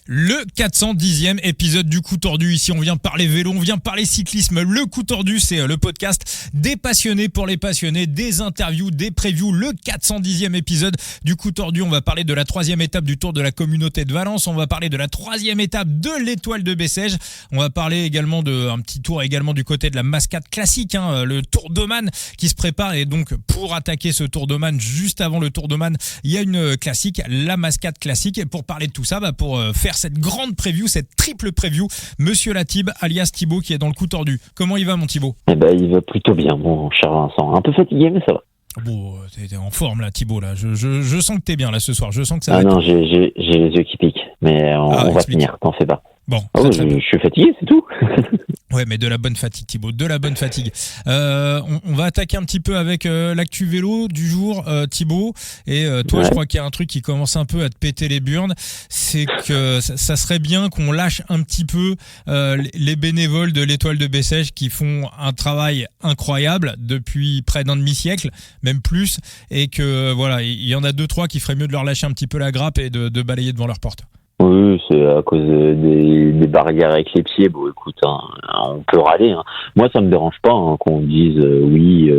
Le 410e épisode du Coup Tordu. Ici, on vient parler vélo, on vient parler cyclisme. Le Coup Tordu, c'est le podcast des passionnés pour les passionnés, des interviews, des previews. Le 410e épisode du Coup Tordu. On va parler de la 3e étape du Tour de la Communauté de Valence. On va parler de la 3e étape de l'Étoile de Bessèges. On va parler également d'un petit tour également du côté de la Mascate classique, le Tour d'Oman qui se prépare. Et donc, pour attaquer ce Tour d'Oman, juste avant le Tour d'Oman, il y a une classique, la Mascate classique. Et pour parler de tout ça, pour faire cette grande preview, cette triple preview, Monsieur Latib, alias Thibaut, qui est dans le Coup Tordu. Comment il va, mon Thibaut ? Il va plutôt bien, mon cher Vincent. Un peu fatigué, mais ça va. Bon, t'es en forme là, Thibaut. Là, je sens que t'es bien là ce soir. Je sens que ça va. Ah non, j'ai les yeux qui piquent, mais on va tenir. T'en fais pas. Bon, je suis fatigué, c'est tout. Ouais, mais de la bonne fatigue, Thibaut, de la bonne fatigue. On va attaquer un petit peu avec l'actu vélo du jour, Thibaut. Et toi, ouais. Je crois qu'il y a un truc qui commence un peu à te péter les burnes. C'est que ça serait bien qu'on lâche un petit peu les bénévoles de l'Étoile de Bessèges qui font un travail incroyable depuis près d'un demi-siècle, même plus. Et que voilà, il y en a 2-3 qui ferait mieux de leur lâcher un petit peu la grappe et de balayer devant leur porte. Oui, c'est à cause des barrières avec les pieds. Bon, écoute, on peut râler. Moi, ça me dérange pas qu'on dise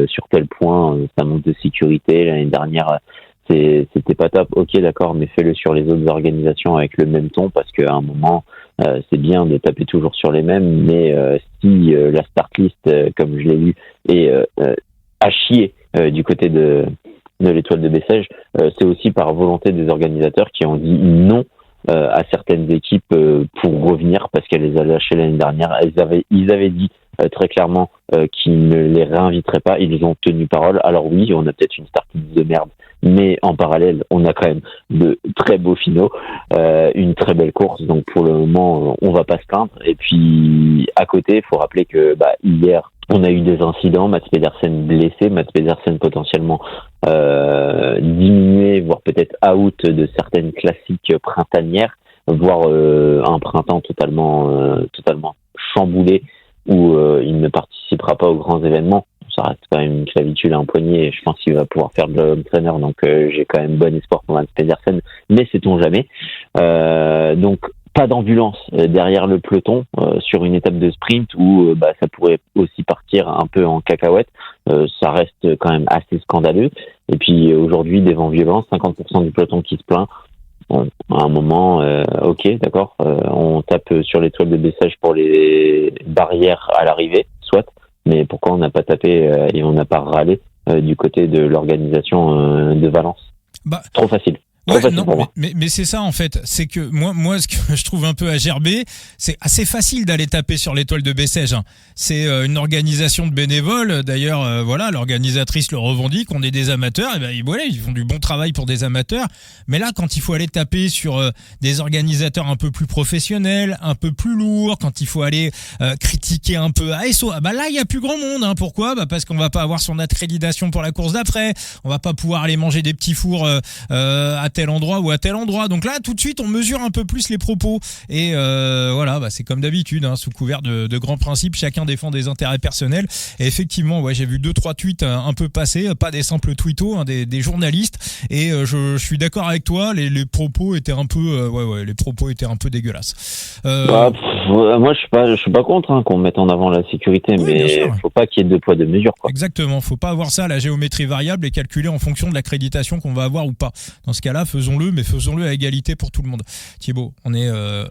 sur tel point, ça manque de sécurité. L'année dernière, c'était pas top. Ok, d'accord, mais fais-le sur les autres organisations avec le même ton, parce qu'à un moment, c'est bien de taper toujours sur les mêmes, mais si la start list, comme je l'ai lu, est à chier du côté de l'Étoile de Bessèges, c'est aussi par volonté des organisateurs qui ont dit non à certaines équipes pour revenir, parce qu'elles les a lâchées l'année dernière. Ils avaient dit très clairement qu'ils ne les réinviteraient pas. Ils ont tenu parole. Alors oui, on a peut-être une start de merde, mais en parallèle, on a quand même de très beaux finaux, une très belle course. Donc pour le moment, on va pas se plaindre. Et puis à côté, il faut rappeler que hier, on a eu des incidents, Mats Pedersen blessé, Mats Pedersen potentiellement diminué, voire peut-être out de certaines classiques printanières, voire un printemps totalement chamboulé où il ne participera pas aux grands événements. Ça reste quand même une clavicule à un poignet, et je pense qu'il va pouvoir faire de l'home trainer, donc j'ai quand même bon espoir pour Mats Pedersen, mais sait-on jamais. Donc pas d'ambulance derrière le peloton sur une étape de sprint où ça pourrait aussi partir un peu en cacahuète. Ça reste quand même assez scandaleux. Et puis aujourd'hui, des vents violents, 50% du peloton qui se plaint. Bon, à un moment, ok, d'accord, on tape sur l'Étoile de Bessèges pour les barrières à l'arrivée, soit, mais pourquoi on n'a pas tapé et on n'a pas râlé du côté de l'organisation de Valence ? Trop facile. Ouais, non, mais c'est ça en fait, c'est que moi ce que je trouve un peu à gerber, c'est assez facile d'aller taper sur l'Étoile de Bessèges. C'est une organisation de bénévoles, d'ailleurs l'organisatrice le revendique, on est des amateurs, et ils font du bon travail pour des amateurs, mais là quand il faut aller taper sur des organisateurs un peu plus professionnels, un peu plus lourds, quand il faut aller critiquer un peu ASO, là il y a plus grand monde, pourquoi ? Parce qu'on va pas avoir son accréditation pour la course d'après, on va pas pouvoir aller manger des petits fours à tel endroit ou à tel endroit. Donc là, tout de suite, on mesure un peu plus les propos. Et c'est comme d'habitude, sous couvert de grands principes, chacun défend des intérêts personnels. Et effectivement, j'ai vu 2-3 tweets un peu passer, pas des simples tweetos, des journalistes. Et je suis d'accord avec toi, les propos étaient un peu, les propos étaient un peu dégueulasses. Moi, je suis pas contre qu'on mette en avant la sécurité, oui, mais faut pas qu'il y ait 2 poids 2 mesures, quoi. Exactement, faut pas avoir ça, la géométrie variable, et calculer en fonction de l'accréditation qu'on va avoir ou pas. Dans ce cas-là, faisons-le, mais faisons-le à égalité pour tout le monde. Thibaut, on est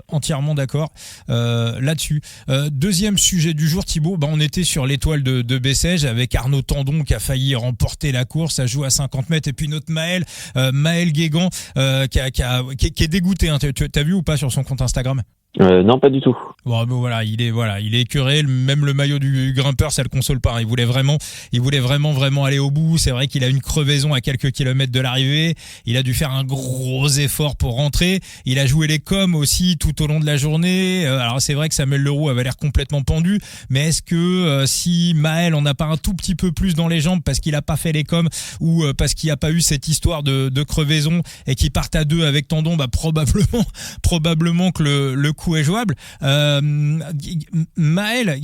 entièrement d'accord là-dessus. Deuxième sujet du jour, Thibaut, on était sur l'Étoile de Bessèges avec Arnaud Tandon qui a failli remporter la course, ça joue à 50 mètres, et puis notre Maël Guégan qui est dégoûté. T'as vu ou pas sur son compte Instagram ? Non, pas du tout. Il est écœuré. Même le maillot du grimpeur, ça le console pas. Il voulait vraiment aller au bout. C'est vrai qu'il a une crevaison à quelques kilomètres de l'arrivée. Il a dû faire un gros effort pour rentrer. Il a joué les coms aussi tout au long de la journée. Alors c'est vrai que Samuel Leroux avait l'air complètement pendu. Mais est-ce que si Maël en a pas un tout petit peu plus dans les jambes parce qu'il a pas fait les coms ou parce qu'il n'y a pas eu cette histoire de crevaison et qu'il parte à 2 avec Tandon, probablement que le coup est jouable. Maël,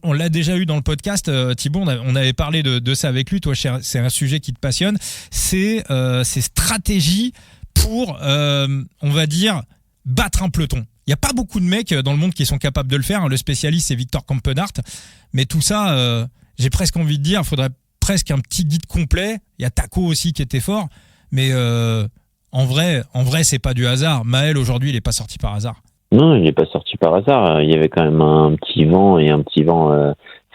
on l'a déjà eu dans le podcast, Thibaut, on avait parlé de ça avec lui. Toi, c'est un sujet qui te passionne. C'est ces stratégies pour, on va dire, battre un peloton. Il y a pas beaucoup de mecs dans le monde qui sont capables de le faire. Le spécialiste, c'est Victor Campenaert. Mais tout ça, j'ai presque envie de dire, il faudrait presque un petit guide complet. Il y a Taco aussi qui était fort. Mais en vrai, c'est pas du hasard. Maël, aujourd'hui, il est pas sorti par hasard. Non, il n'est pas sorti par hasard. Il y avait quand même un petit vent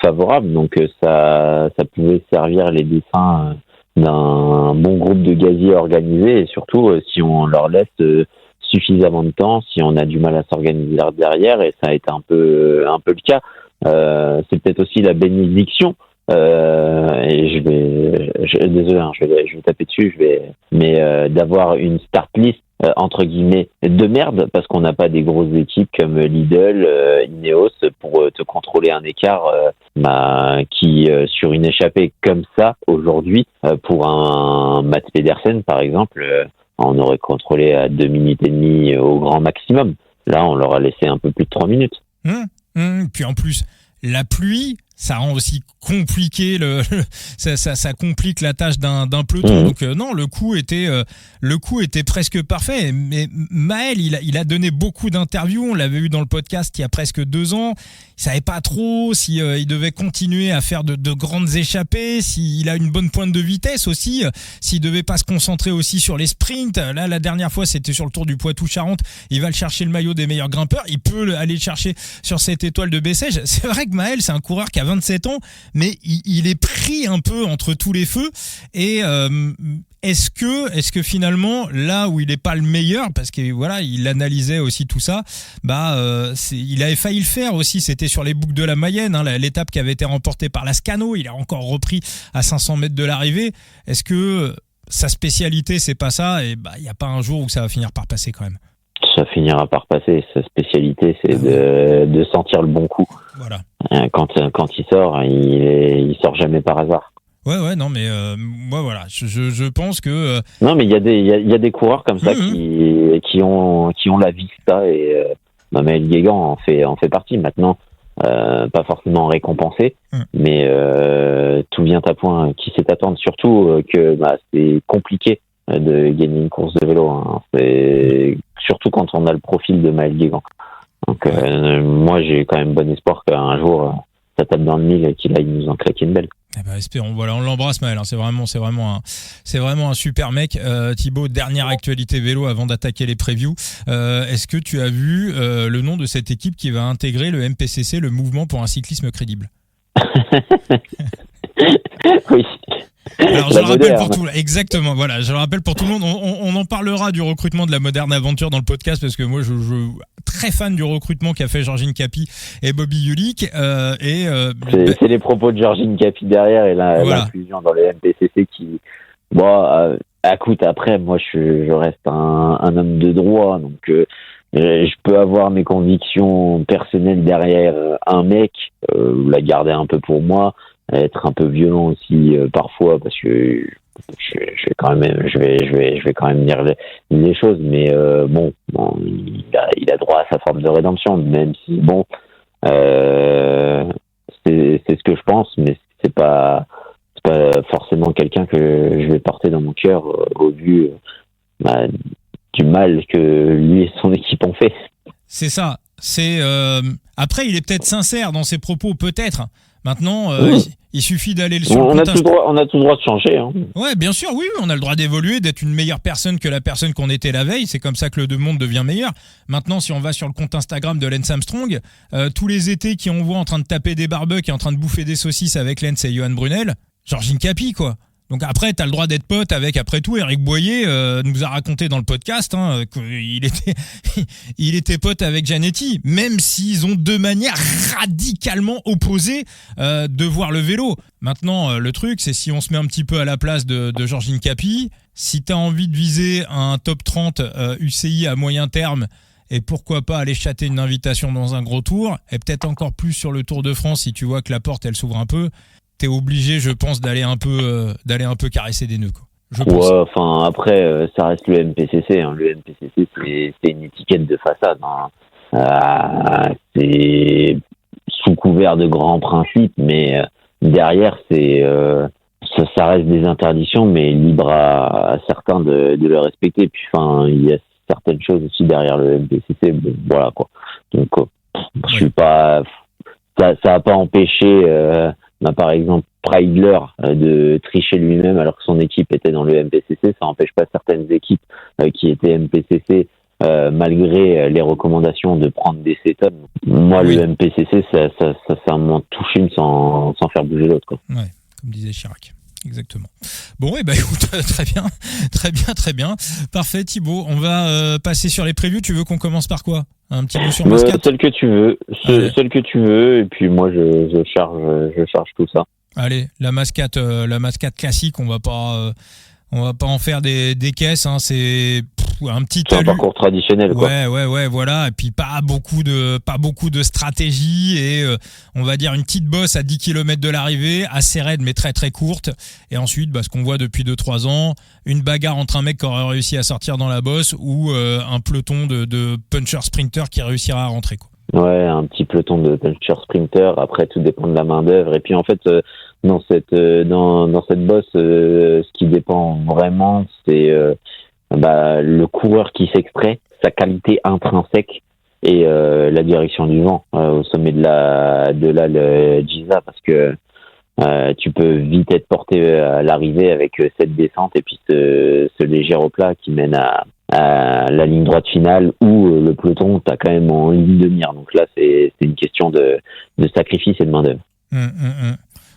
favorable. Donc ça pouvait servir les desseins d'un bon groupe de gaziers organisés. Et surtout, si on leur laisse suffisamment de temps, si on a du mal à s'organiser derrière, et ça a été un peu le cas. C'est peut-être aussi la bénédiction. Et désolé, je vais taper dessus. Mais d'avoir une start list entre guillemets de merde, parce qu'on n'a pas des grosses équipes comme Lidl, Ineos pour te contrôler un écart qui sur une échappée comme ça aujourd'hui pour un Mats Pedersen par exemple. On aurait contrôlé à 2 minutes et demie au grand maximum. Là, on leur a laissé un peu plus de 3 minutes. Puis en plus, la pluie, ça rend aussi compliqué ça complique la tâche d'un peloton. Donc non, le coup était presque parfait. Mais Maël, il a donné beaucoup d'interviews. On l'avait eu dans le podcast il y a presque 2 ans. Il savait pas trop si il devait continuer à faire de grandes échappées, s'il a une bonne pointe de vitesse aussi, s'il devait pas se concentrer aussi sur les sprints. Là, la dernière fois, c'était sur le Tour du Poitou-Charentes. Il va le chercher le maillot des meilleurs grimpeurs. Il peut aller le chercher sur cette étoile de Bessèges. C'est vrai que Maël, c'est un coureur qui a 27 ans, mais il est pris un peu entre tous les feux. Et est-ce que finalement, là où il n'est pas le meilleur, parce que voilà, il analysait aussi tout ça, il avait failli le faire aussi. C'était sur les boucles de la Mayenne, l'étape qui avait été remportée par Lascano. Il a encore repris à 500 mètres de l'arrivée. Est-ce que sa spécialité, c'est pas ça? Et il n'y a pas un jour où ça va finir par passer quand même. Ça finira par passer. Sa spécialité, c'est de sentir le bon coup. Voilà. Quand il sort, il sort jamais par hasard. Ouais, non, mais moi, voilà, je pense que. Non, mais il y a des coureurs comme ça qui ont la vista, et Maël Guégan en fait partie. Maintenant, pas forcément récompensé, mais tout vient à point. Qui sait attendre, surtout que c'est compliqué de gagner une course de vélo. C'est surtout quand on a le profil de Maël Guégan. Donc moi, j'ai quand même bon espoir qu'un jour ça tape dans le mille et qu'il aille nous en claquer une belle. Espérons. Voilà, on l'embrasse, Maël. C'est vraiment un super mec. Thibaut, dernière actualité vélo avant d'attaquer les previews. Est-ce que tu as vu le nom de cette équipe qui va intégrer le MPCC, le Mouvement pour un cyclisme crédible? Oui. Alors, je le rappelle pour tout, exactement. Voilà, je le rappelle pour tout le monde. On en parlera du recrutement de la Moderne Aventure dans le podcast, parce que moi, je très fan du recrutement qu'a fait Georgine Capi et Bobby Julich. C'est les propos de Georgine Capi derrière, et l'inclusion dans les MPCC qui, écoute, après, moi, je reste un homme de droit, donc je peux avoir mes convictions personnelles derrière un mec, la garder un peu pour moi, être un peu violent aussi parfois, parce que je vais quand même dire les choses, mais il a droit à sa forme de rédemption, même si c'est ce que je pense, mais c'est pas forcément quelqu'un que je vais porter dans mon cœur au vu du mal que lui et son équipe ont fait. C'est ça. C'est après, il est peut-être sincère dans ses propos, peut-être. Maintenant, il suffit d'aller sur on a tout le droit de changer. Hein. Ouais, bien sûr, oui, on a le droit d'évoluer, d'être une meilleure personne que la personne qu'on était la veille. C'est comme ça que le monde devient meilleur. Maintenant, si on va sur le compte Instagram de Lance Armstrong, tous les étés qui on voit en train de taper des barbecues et en train de bouffer des saucisses avec Lance et Johan Brunel, Georgine Capi, quoi. Donc après, t'as le droit d'être pote avec, après tout, Eric Boyer nous a raconté dans le podcast qu'il était pote avec Gianetti, même s'ils ont deux manières radicalement opposées de voir le vélo. Maintenant, le truc, c'est si on se met un petit peu à la place de Georgine Capi, si t'as envie de viser un top 30 UCI à moyen terme, et pourquoi pas aller chater une invitation dans un gros tour, et peut-être encore plus sur le Tour de France si tu vois que la porte, elle s'ouvre un peu, t'es obligé, je pense, d'aller un peu caresser des nœuds, quoi. Ouais, enfin après, ça reste le MPCC. Hein. Le MPCC, c'est une étiquette de façade. Hein. C'est sous couvert de grands principes, mais derrière, ça reste des interdictions, mais libre à certains de le respecter. Puis, enfin, il y a certaines choses aussi derrière le MPCC. Bon, voilà quoi. Donc je suis pas, ça a pas empêché par exemple Preidler de tricher lui-même alors que son équipe était dans le MPCC. Ça n'empêche pas certaines équipes qui étaient MPCC malgré les recommandations de prendre des setups. Moi, le MPCC, ça m'en touche une sans faire bouger l'autre, quoi. Ouais, comme disait Chirac. Exactement. Bon, écoute, très bien. Parfait, Thibaut. On va passer sur les previews. Tu veux qu'on commence par quoi? Un petit mot sur Mascat? Celle que tu veux. Celle que tu veux. Et puis moi, je charge tout ça. Allez, la mascate classique. On va pas en faire des caisses. Hein. C'est un petit un parcours traditionnel, quoi. Ouais, voilà. Et puis pas beaucoup de stratégie et on va dire une petite bosse à 10 km de l'arrivée, assez raide mais très très courte. Et ensuite, ce qu'on voit depuis 2-3 ans, une bagarre entre un mec qui aurait réussi à sortir dans la bosse ou un peloton de puncher sprinter qui réussira à rentrer, quoi. Ouais, un petit peloton de puncher sprinter. Après, tout dépend de la main d'œuvre. Et puis en fait, dans cette bosse, ce qui dépend vraiment, c'est le coureur qui s'extrait, sa qualité intrinsèque et la direction du vent au sommet de la Giza, parce que tu peux vite être porté à l'arrivée avec cette descente et puis ce léger replat qui mène à la ligne droite finale où le peloton t'as quand même en ligne de mire. Donc là, c'est une question de sacrifice et de main d'œuvre.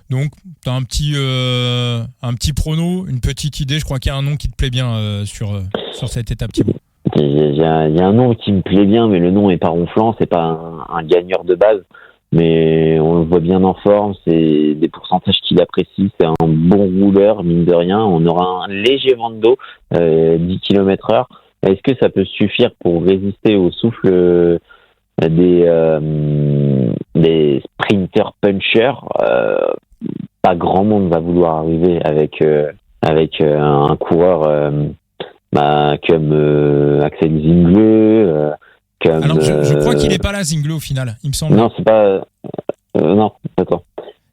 Donc, tu as un petit prono, une petite idée. Je crois qu'il y a un nom qui te plaît bien sur cette étape, Thibaut. Il y a un nom qui me plaît bien, mais le nom est pas ronflant. C'est pas un gagneur de base, mais on le voit bien en forme. C'est des pourcentages qu'il apprécie. C'est un bon rouleur, mine de rien. On aura un léger vent de dos, 10 km/h. Est-ce que ça peut suffire pour résister au souffle des sprinters punchers? Pas grand monde va vouloir arriver avec un coureur comme Axel Zingler, comme. Alors je crois qu'il est pas là, Zingler, au final, il me semble. Non, c'est pas. Non, attends.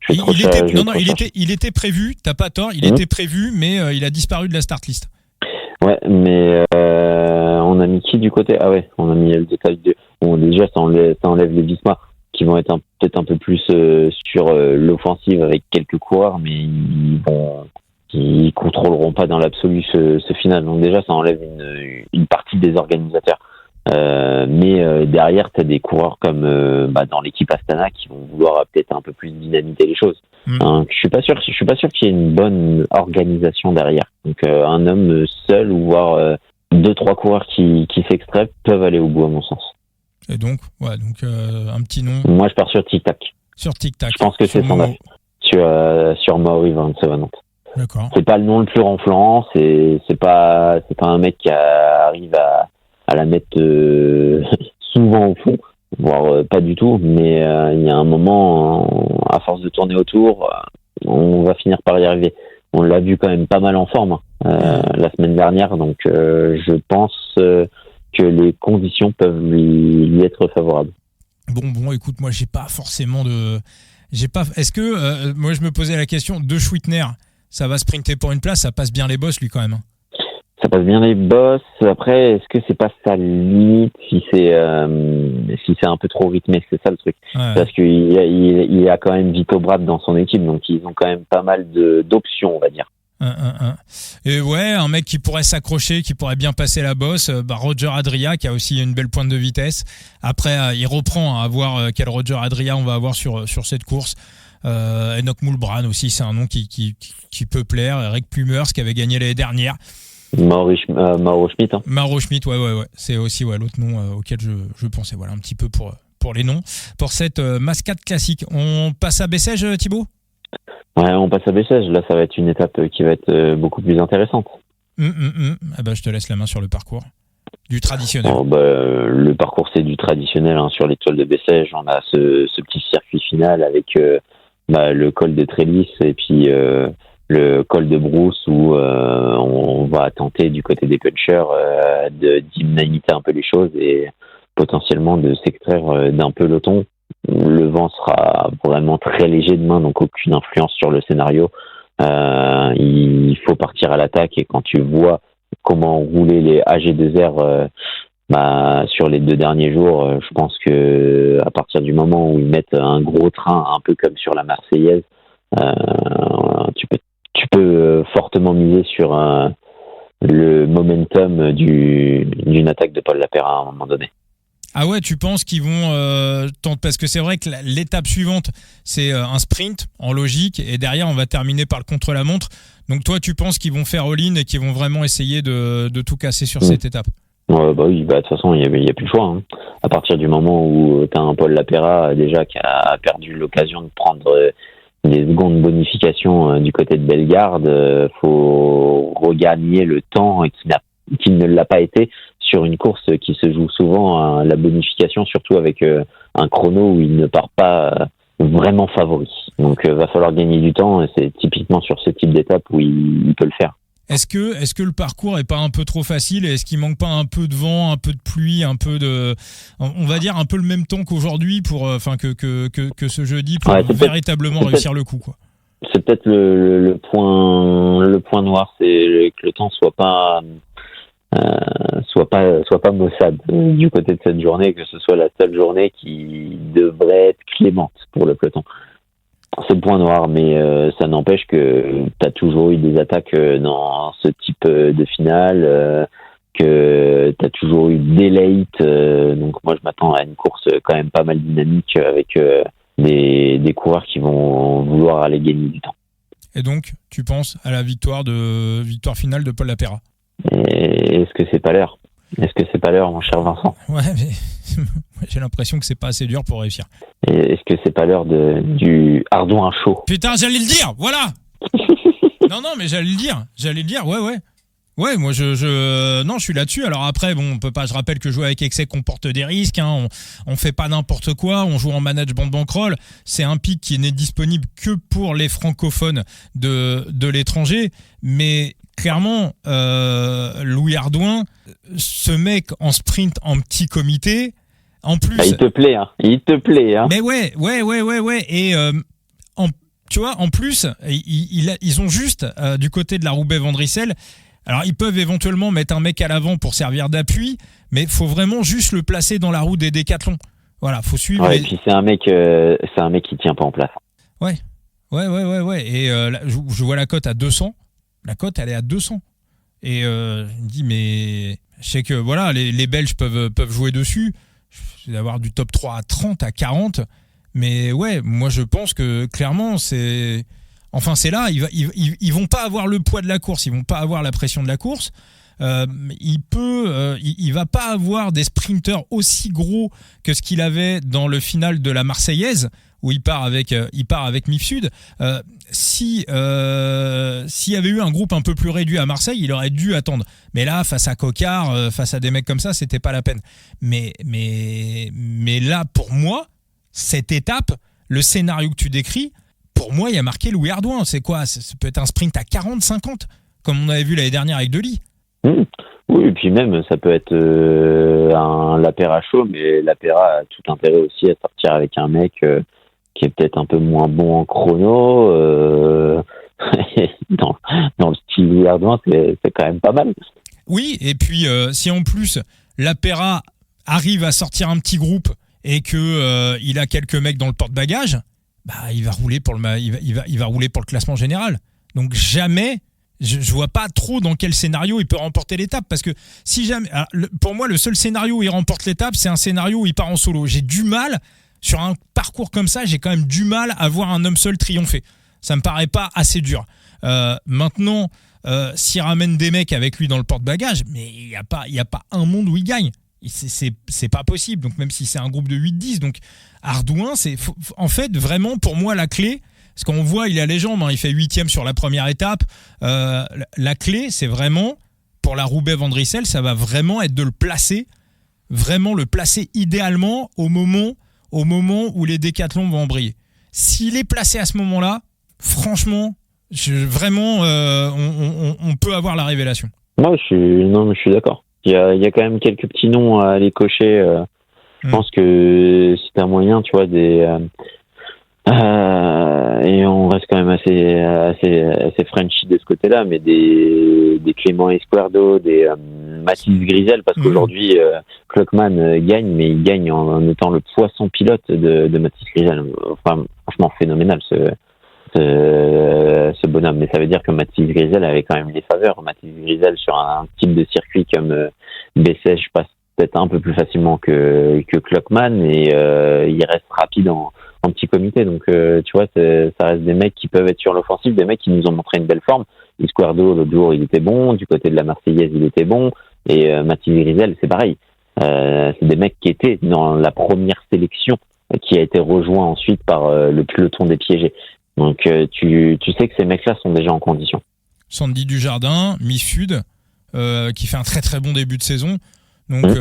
Il était prévu. T'as pas tort. Il était prévu, mais il a disparu de la start list. Ouais, mais on a mis qui du côté? Ah ouais, on a mis le détail de. Bon, déjà, ça enlève les Visma qui vont être peut-être un peu plus sur l'offensive avec quelques coureurs, mais ils contrôleront pas dans l'absolu ce final. Donc déjà, ça enlève une partie des organisateurs. Mais derrière, tu as des coureurs comme dans l'équipe Astana qui vont vouloir peut-être un peu plus dynamiter les choses. Hein, je suis pas sûr qu'il y ait une bonne organisation derrière. Donc un homme seul ou voire 2-3 coureurs qui s'extraient peuvent aller au bout, à mon sens. Et donc un petit nom. Moi, je pars sur Tic Tac. Sur Tic Tac. Je pense que c'est son affaire. Sur Maori Van Sevenant. D'accord. C'est pas le nom le plus ronflant. C'est pas un mec qui arrive à la mettre souvent au fond, voire pas du tout. Mais il y a un moment, à force de tourner autour, on va finir par y arriver. On l'a vu quand même pas mal en forme la semaine dernière. Donc je pense que les conditions peuvent lui être favorables. Bon, écoute, moi j'ai pas forcément est-ce que moi je me posais la question de Schwittner, ça va sprinter pour une place, ça passe bien les bosses lui quand même. Ça passe bien les bosses. Après, est-ce que c'est pas sa limite si c'est un peu trop rythmé? C'est ça le truc. Ouais. Parce qu'il y a quand même Vito Brad dans son équipe, donc ils ont quand même pas mal d'options, on va dire. Et ouais, un mec qui pourrait s'accrocher, qui pourrait bien passer la bosse, Roger Adria qui a aussi une belle pointe de vitesse. Après, il reprend à voir quel Roger Adria on va avoir sur cette course. Enoch Moulbran aussi, c'est un nom qui peut plaire. Eric Plumers qui avait gagné l'année dernière. Mauro Schmidt. Hein. Mauro Schmidt, ouais. C'est aussi l'autre nom auquel je pensais. Voilà, un petit peu pour les noms. Pour cette mascate classique. On passe à Bessèges, Thibaut ? Ouais, on passe à Bessèges. Là, ça va être une étape qui va être beaucoup plus intéressante. Ah bah, je te laisse la main sur le parcours. Du traditionnel. Le parcours, c'est du traditionnel. Hein. Sur l'étoile de Bessèges, on a ce petit circuit final avec le col de Trélis et puis le col de Brousse où on va tenter du côté des punchers de dynamiter un peu les choses et potentiellement de s'extraire d'un peloton. Le vent sera vraiment très léger demain, donc aucune influence sur le scénario. Il faut partir à l'attaque et quand tu vois comment rouler les AG2R sur les 2 derniers jours. Je pense que à partir du moment où ils mettent un gros train, un peu comme sur la Marseillaise, tu peux fortement miser sur le momentum d'une attaque de Paul Lapéra à un moment donné. Ah ouais, tu penses qu'ils vont parce que c'est vrai que l'étape suivante c'est un sprint en logique et derrière on va terminer par le contre-la-montre. Donc toi tu penses qu'ils vont faire all-in et qu'ils vont vraiment essayer de tout casser sur cette étape? Oui, de toute façon il y a plus le choix. Hein. À partir du moment où tu as un Paul Lapéra déjà qui a perdu l'occasion de prendre des secondes bonifications du côté de Bellegarde, faut regagner le temps qui ne l'a pas été sur une course qui se joue souvent à la bonification, surtout avec un chrono où il ne part pas vraiment favori. Donc va falloir gagner du temps et c'est typiquement sur ce type d'étape où il peut le faire. Est-ce que le parcours est pas un peu trop facile et est-ce qu'il manque pas un peu de vent, un peu de pluie, un peu de, on va dire un peu le même temps qu'aujourd'hui que ce jeudi pour véritablement réussir le coup, quoi. C'est peut-être le point noir, c'est que le temps soit pas maussade du côté de cette journée, que ce soit la seule journée qui devrait être clémente pour le peloton. C'est le point noir, mais ça n'empêche que tu as toujours eu des attaques dans ce type de finale, que tu as toujours eu des late, donc moi je m'attends à une course quand même pas mal dynamique avec des coureurs qui vont vouloir aller gagner du temps. Et donc, tu penses à la victoire finale de Paul Lapéra? Et est-ce que c'est pas l'heure? Est-ce que c'est pas l'heure, mon cher Vincent? Ouais, mais j'ai l'impression que c'est pas assez dur pour réussir. Et est-ce que c'est pas l'heure du Ardouin chaud? Putain, j'allais le dire, voilà. Non, mais j'allais le dire, ouais. Ouais, moi non, je suis là-dessus. Alors après, bon, on peut pas. Je rappelle que jouer avec excès comporte des risques. Hein. On fait pas n'importe quoi. On joue en management bankroll. C'est un pic qui n'est disponible que pour les francophones de l'étranger. Mais clairement, Louis Ardouin, ce mec en sprint en petit comité, en plus. Il te plaît, hein. Mais ouais. Et tu vois, en plus, ils ont juste du côté de la Roubaix-Vandrissel. Alors, ils peuvent éventuellement mettre un mec à l'avant pour servir d'appui, mais il faut vraiment juste le placer dans la roue des décathlons. Voilà, faut suivre. Ouais, et puis c'est un mec qui tient pas en place. Ouais. Et là, je vois la cote à 200. La cote, elle est à 200. Et je me dis, mais je sais que voilà, les Belges peuvent jouer dessus. Je vais avoir du top 3 à 30, à 40. Mais ouais, moi je pense que clairement, c'est là, ils vont pas avoir le poids de la course, ils vont pas avoir la pression de la course. Il va pas avoir des sprinters aussi gros que ce qu'il avait dans le final de la Marseillaise où il part avec Mifsud. S'il y avait eu un groupe un peu plus réduit à Marseille, il aurait dû attendre. Mais là, face à Cocard, face à des mecs comme ça, c'était pas la peine. Mais là, pour moi, cette étape, le scénario que tu décris, pour moi, il y a marqué Louis Ardouin. C'est quoi? Ça peut être un sprint à 40, 50, comme on avait vu l'année dernière avec Delis. Oui, et puis même, ça peut être un Lapéra chaud, mais Lapéra a tout intérêt aussi à sortir avec un mec qui est peut-être un peu moins bon en chrono. Dans le style Louis Ardouin, c'est quand même pas mal. Oui, et puis si en plus Lapéra arrive à sortir un petit groupe et que il a quelques mecs dans le porte-bagages, bah il va rouler pour il va rouler pour le classement général. Donc jamais, je vois pas trop dans quel scénario il peut remporter l'étape, parce que si jamais, pour moi le seul scénario où il remporte l'étape, c'est un scénario où il part en solo. J'ai du mal sur un parcours comme ça, j'ai quand même du mal à voir un homme seul triompher. Ça me paraît pas assez dur. Maintenant, s'il ramène des mecs avec lui dans le porte-bagages, mais il y a pas un monde où il gagne. C'est pas possible. Donc même si c'est un groupe de 8-10, donc Ardouin, c'est en fait vraiment pour moi la clé. Parce qu'on voit, il a les jambes, hein, il fait 8e sur la première étape. La clé, c'est vraiment pour la Roubaix-Vandrissel, ça va vraiment être de le placer idéalement au moment où les décathlons vont en briller. S'il est placé à ce moment-là, franchement, on peut avoir la révélation. Moi, je suis d'accord. Il y a quand même quelques petits noms à aller cocher. Je pense que si t'as moyen, tu vois, et on reste quand même assez Frenchy de ce côté-là, mais des Clément Esquerdo, des Mathis Grisel, parce qu'aujourd'hui Klockmann gagne, mais il gagne en étant le poisson pilote de Mathis Grisel. Enfin, franchement phénoménal ce bonhomme, mais ça veut dire que Mathis Grisel avait quand même des faveurs. Mathis Grisel sur un type de circuit comme Bessèges passe peut-être un peu plus facilement que Klockmann, et il reste rapide en petit comité, donc tu vois, ça reste des mecs qui peuvent être sur l'offensive, des mecs qui nous ont montré une belle forme. Esquerdo l'autre jour il était bon, du côté de la Marseillaise il était bon, et Mathis Grisel c'est pareil, c'est des mecs qui étaient dans la première sélection qui a été rejoint ensuite par le peloton des piégés, donc tu sais que ces mecs-là sont déjà en condition. Sandy Dujardin, Mifud, qui fait un très très bon début de saison. Donc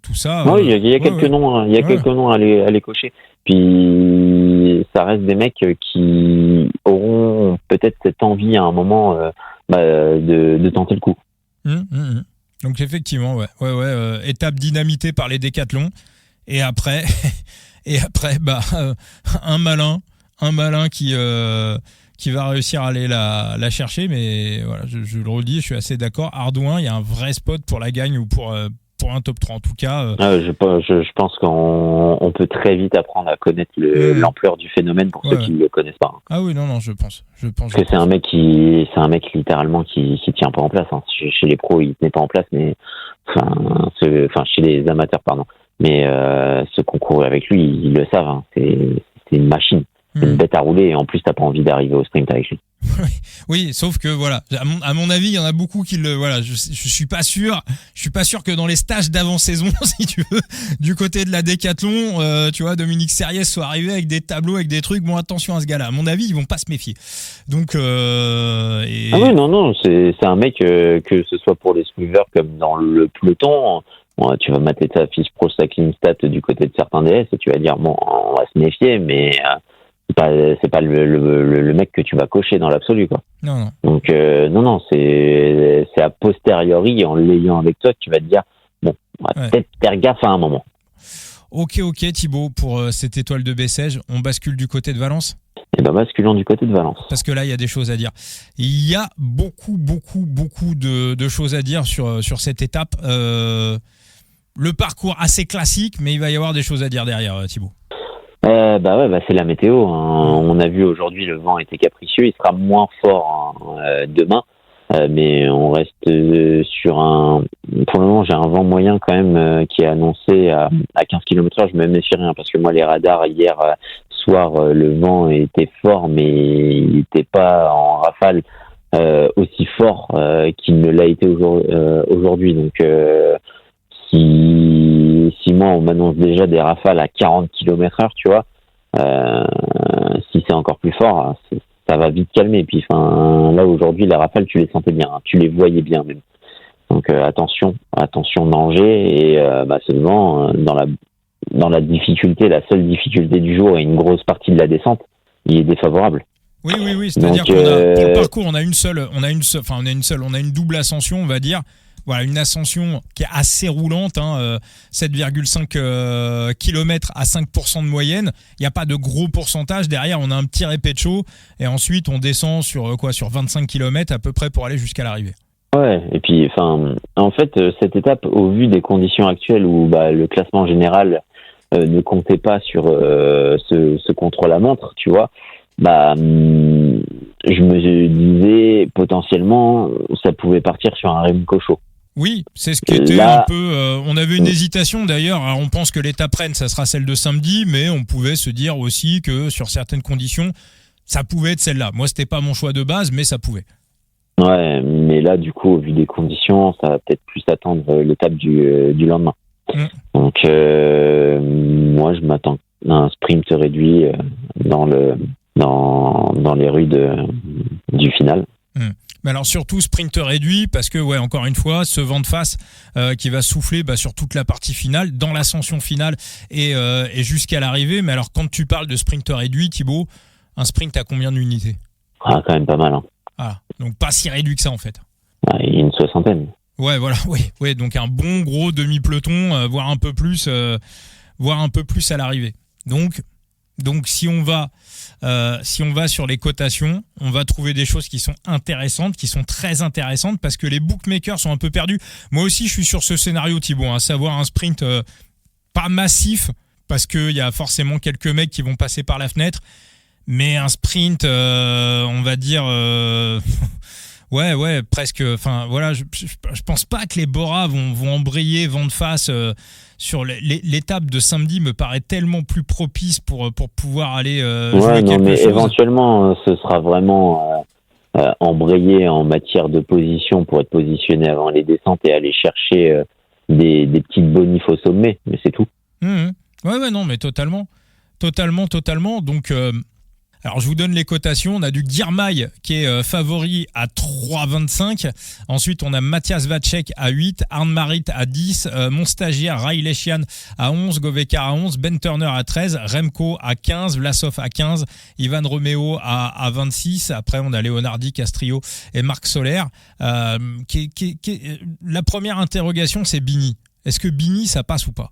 tout ça. Oui, il y a quelques noms, quelques noms à les cocher. Puis ça reste des mecs qui auront peut-être cette envie à un moment de tenter le coup. Donc effectivement, étape dynamitée par les décathlons. Et après, un malin qui va réussir à aller la chercher, mais voilà, je le redis, je suis assez d'accord. Ardouin, il y a un vrai spot pour la gagne ou pour un top 3 en tout cas. Je pense qu'on peut très vite apprendre à connaître l'ampleur du phénomène pour ceux qui ne le connaissent pas. Ah oui, non, je pense. Parce que c'est un mec littéralement qui tient pas en place. Chez les pros, il tenait pas en place, mais chez les amateurs, pardon. Mais ceux qui ont couru avec lui, ils le savent. C'est une machine. C'est une bête à rouler, et en plus t'as pas envie d'arriver au sprint avec lui. Oui, sauf que voilà, à mon avis, il y en a beaucoup qui je suis pas sûr que dans les stages d'avant-saison, si tu veux, du côté de la décathlon, tu vois, Dominique Serriès soit arrivé avec des tableaux, avec des trucs. Bon, attention à ce gars-là. À mon avis, ils vont pas se méfier. Donc, Ah oui, non, c'est un mec que ce soit pour les sweavers comme dans le peloton. Bon, tu vas mater ta fiche Pro Cycling Stat du côté de certains DS et tu vas dire bon, on va se méfier, mais c'est pas le mec que tu vas cocher dans l'absolu, quoi. Non. Donc non, c'est a posteriori, en l'ayant avec toi, que tu vas te dire bon, on va peut-être faire gaffe à un moment. Ok Thibaut, pour cette étoile de Bessèges, on bascule du côté de Valence. Et basculons du côté de Valence. Parce que là, il y a des choses à dire. Il y a beaucoup de choses à dire sur cette étape. Le parcours assez classique, mais il va y avoir des choses à dire derrière, Thibaut. C'est la météo. On a vu aujourd'hui, le vent était capricieux. Il sera moins fort demain, mais on reste sur pour le moment, j'ai un vent moyen quand même qui est annoncé à 15 km/h. Je me méfie rien parce que moi, les radars hier soir, le vent était fort, mais il n'était pas en rafale aussi fort qu'il ne l'a été aujourd'hui. Donc si moi on m'annonce déjà des rafales à 40 km/h, tu vois, si c'est encore plus fort, ça va vite calmer. Et puis là aujourd'hui, les rafales, tu les sentais bien, tu les voyais bien même. Donc attention danger, et c'est le vent dans la difficulté, la seule difficulté du jour et une grosse partie de la descente, il est défavorable. Oui, c'est-à-dire qu'on a, pour le parcours, on a une double ascension, on va dire. Voilà, une ascension qui est assez roulante, 7,5 km à 5% de moyenne. Il n'y a pas de gros pourcentage. Derrière, on a un petit répétition et ensuite on descend sur 25 km à peu près pour aller jusqu'à l'arrivée. Ouais, et puis en fait, cette étape, au vu des conditions actuelles où le classement général ne comptait pas sur ce contre-la-montre, tu vois, je me disais potentiellement ça pouvait partir sur un Remco chaud. Oui, c'est ce qui était un peu... on avait une hésitation d'ailleurs. Alors, on pense que l'étape Rennes, ça sera celle de samedi, mais on pouvait se dire aussi que sur certaines conditions, ça pouvait être celle-là. Moi, c'était pas mon choix de base, mais ça pouvait. Ouais, mais là, du coup, au vu des conditions, ça va peut-être plus attendre l'étape du lendemain. Donc, moi, je m'attends à un sprint réduit dans les rues du final. Mais alors surtout sprinter réduit parce que encore une fois ce vent de face qui va souffler sur toute la partie finale, dans l'ascension finale et jusqu'à l'arrivée. Mais alors quand tu parles de sprinter réduit, Thibaut, un sprint à combien d'unités ? Quand même pas mal. Donc pas si réduit que ça en fait. Il y a une 60aine. Oui, donc un bon gros demi-peloton, voire un peu plus à l'arrivée. Donc Donc si on va sur les cotations, on va trouver des choses qui sont intéressantes, qui sont très intéressantes, parce que les bookmakers sont un peu perdus. Moi aussi, je suis sur ce scénario, Thibaut, à savoir un sprint pas massif, parce qu'il y a forcément quelques mecs qui vont passer par la fenêtre, mais un sprint, on va dire... Ouais, presque. Enfin, voilà, je pense pas que les Bora vont embrayer vent de face sur l'étape de samedi. Me paraît tellement plus propice pour pouvoir aller jouer quelque chose. Éventuellement, ce sera vraiment embrayé en matière de position pour être positionné avant les descentes et aller chercher des petites bonifs au sommet, mais c'est tout. Ouais, non, mais totalement. Donc. Alors, je vous donne les cotations. On a du Girmay qui est favori à 3,25. Ensuite, on a Mathias Vacek à 8, Arne Marit à 10, mon stagiaire Ray Lechian à 11, Govekar à 11, Ben Turner à 13, Remco à 15, Vlasov à 15, Ivan Romeo à 26. Après, on a Leonardi, Castrillo et Marc Soler. La première interrogation, c'est Bini. Est-ce que Bini, ça passe ou pas ?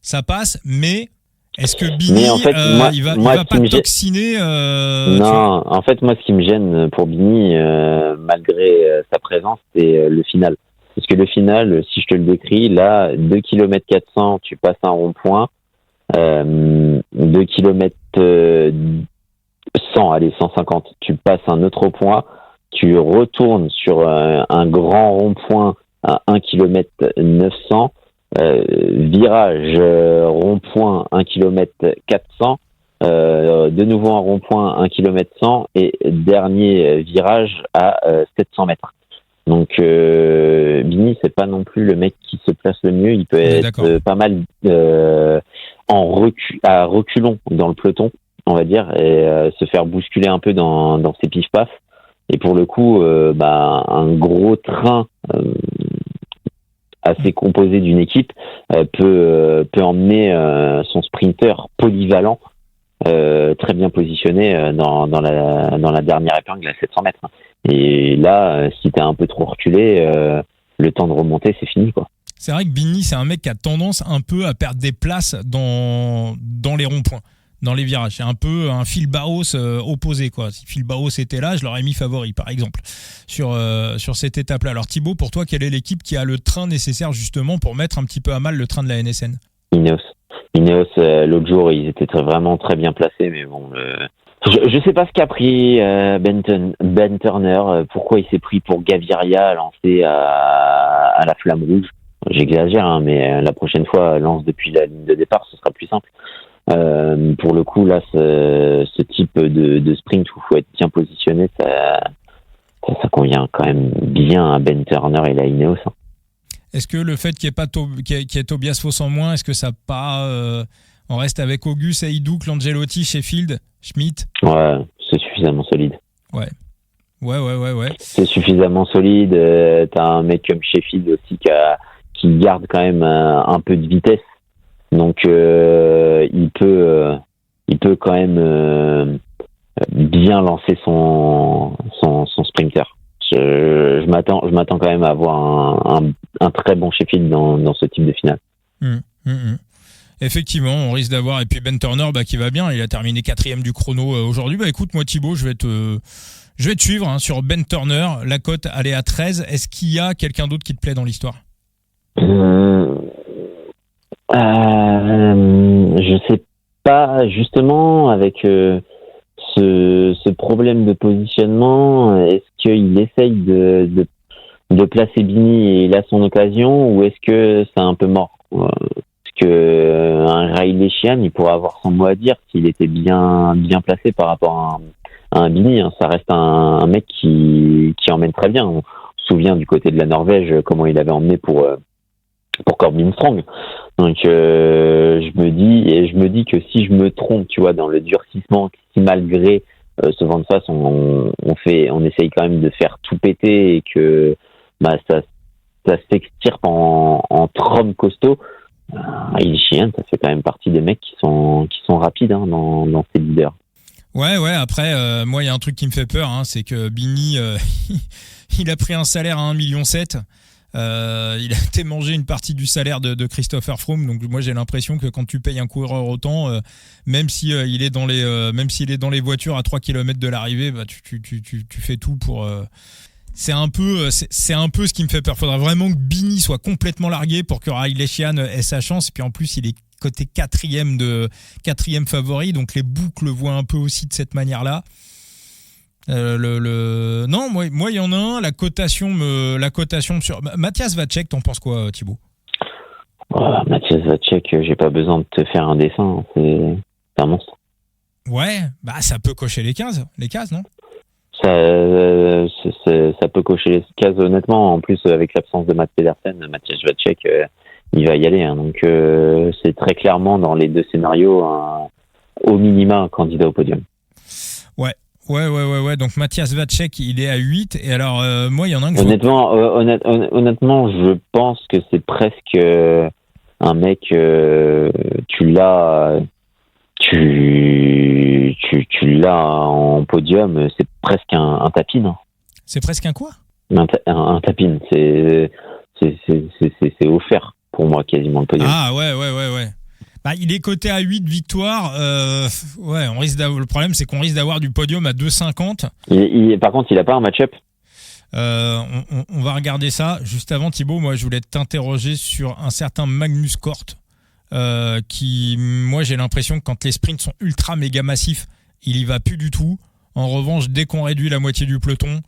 Ça passe, mais... Est-ce que Bini, en fait, il va pas toxiner Non, en fait, moi, ce qui me gêne pour Bini, malgré sa présence, c'est le final. Parce que le final, si je te le décris, là, 2 km 400, tu passes un rond-point, 2 km 100, allez, 150, tu passes un autre point, tu retournes sur un grand rond-point à 1 km 900, virage rond-point 1 km 400, de nouveau un rond-point 1 km 100 et dernier virage à 700 mètres. Donc Bini, c'est pas non plus le mec qui se place le mieux. Il peut être pas mal à reculons dans le peloton, on va dire, et se faire bousculer un peu dans ses pif-paf. Et pour le coup, un gros train assez composé d'une équipe peut emmener son sprinter polyvalent très bien positionné dans la dernière épingle à 700 mètres. Et là, si t'es un peu trop reculé, le temps de remonter, c'est fini, quoi. C'est vrai que Bini, c'est un mec qui a tendance un peu à perdre des places dans les ronds-points, dans les virages. C'est un peu un Phil Bauhaus opposé, quoi. Si Phil Bauhaus était là, je l'aurais mis favori, par exemple, sur cette étape-là. Alors Thibaut, pour toi, quelle est l'équipe qui a le train nécessaire justement pour mettre un petit peu à mal le train de la NSN ? Ineos, l'autre jour, ils étaient vraiment très bien placés, mais bon, je sais pas ce qu'a pris Ben Turner, pourquoi il s'est pris pour Gaviria lancé à la flamme rouge. J'exagère, hein, mais la prochaine fois, lance depuis la ligne de départ, ce sera plus simple. Pour le coup, là, ce type de sprint où il faut être bien positionné, ça convient quand même bien à Ben Turner et la Ineos. Hein. Est-ce que le fait qu'il y ait Tobias Foss en moins, est-ce que ça pas on reste avec Auguste, Haïdouk, Langelotti, Sheffield, Schmidt ? Ouais, c'est suffisamment solide. Ouais. C'est suffisamment solide. T'as un mec comme Sheffield aussi qui garde quand même un peu de vitesse. Donc il peut quand même bien lancer son sprinter. Je m'attends quand même à avoir un très bon Sheffield dans ce type de finale. Effectivement, on risque d'avoir, et puis Ben Turner qui va bien, il a terminé 4e du chrono aujourd'hui. Écoute, moi Thibaut, je vais te suivre sur Ben Turner. La cote, elle est à 13. Est-ce qu'il y a quelqu'un d'autre qui te plaît dans l'histoire ? Je sais pas, justement, avec ce problème de positionnement, est-ce qu'il essaye de placer Bini et il a son occasion, ou est-ce que c'est un peu mort ? Parce que un Ray Lechian, il pourrait avoir son mot à dire s'il était bien placé par rapport à un Bini. Hein. Ça reste un mec qui emmène très bien. On se souvient du côté de la Norvège comment il avait emmené pour Corbin Strong. Donc je me dis que si je me trompe, tu vois, dans le durcissement, si malgré ce vent de face, on essaye quand même de faire tout péter et que ça s'extirpe en trompe costaud. Ilchian, ça fait quand même partie des mecs qui sont rapides dans ces leaders. Ouais. Après, moi, il y a un truc qui me fait peur, c'est que Bini, il a pris un salaire à 1,7 million. Il a été mangé une partie du salaire de Christopher Froome. Donc moi j'ai l'impression que quand tu payes un coureur autant, même si il est dans même s'il est dans les voitures à 3 km de l'arrivée, bah tu fais tout pour. C'est un peu ce qui me fait peur. Faudra vraiment que Bini soit complètement largué pour que Riley Sheehan ait sa chance. Et puis en plus il est côté quatrième favori, donc les boucles le voient un peu aussi de cette manière-là. Non, moi il y en a un. La cotation sur Matthias Vacek. T'en penses quoi, Thibaut? Matthias Vacek, j'ai pas besoin de te faire un dessin. C'est un monstre. Ouais, bah ça peut cocher les cases, non? Ça peut cocher les cases, honnêtement. En plus, avec l'absence de Matt Pedersen, Matthias Vacek, il va y aller. Hein. Donc, c'est très clairement dans les deux scénarios, au minima, un candidat au podium. Ouais. Donc, Matthias Vacek, il est à 8. Et alors, moi, il y en a un que honnêtement, je pense que c'est presque un mec, tu l'as en podium, c'est presque un tapin. C'est presque un quoi? Un tapin, c'est offert pour moi quasiment le podium. Ah ouais. Bah, il est coté à 8 victoires. Le problème c'est qu'on risque d'avoir du podium à 2,50. Par contre, il a pas un match-up. On va regarder ça. Juste avant, Thibaut, moi je voulais t'interroger sur un certain Magnus Cort. Qui, moi j'ai l'impression que quand les sprints sont ultra méga massifs, il y va plus du tout. En revanche, dès qu'on réduit la moitié du peloton,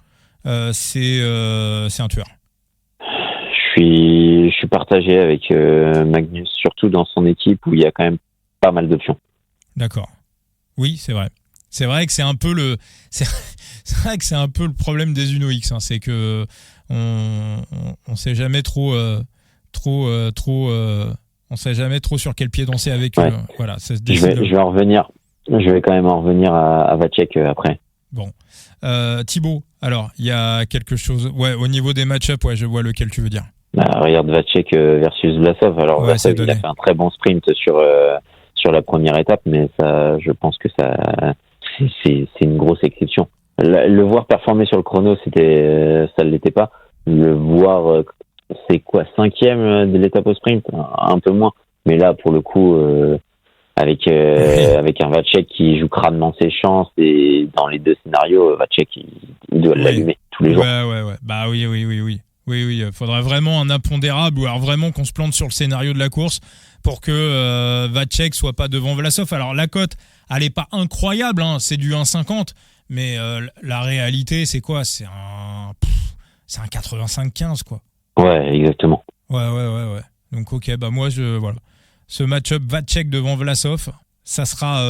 c'est un tueur. Je suis partagé avec Magnus, surtout dans son équipe où il y a quand même pas mal d'options. D'accord. Oui, c'est vrai. C'est vrai que c'est un peu le problème des Uno X. Hein. C'est que on sait jamais trop. On sait jamais trop sur quel pied danser avec eux. Voilà, ça se décide. Je vais quand même en revenir à Vacek après. Bon. Thibaut, alors, il y a quelque chose. Ouais, au niveau des match-up, je vois lequel tu veux dire. Regarde Vacek versus Vlasov. Alors, Vlasov, il a fait un très bon sprint sur la première étape, mais ça, je pense que c'est une grosse exception. Le voir performer sur le chrono, ça ne l'était pas. Le voir, c'est quoi, 5e de l'étape au sprint, un peu moins. Mais là, pour le coup, avec un Vacek qui joue crânement ses chances, et dans les deux scénarios, Vacek, il doit l'allumer tous les jours. Ouais. Bah oui. Oui, il faudrait vraiment un impondérable, ou alors vraiment qu'on se plante sur le scénario de la course pour que Vacek soit pas devant Vlasov. Alors la cote, elle est pas incroyable, hein, c'est du 1,50, mais la réalité, c'est quoi? C'est un 85-15, quoi. Ouais, exactement. Ouais. Donc ok, bah moi voilà. Ce match-up Vacek devant Vlasov, ça sera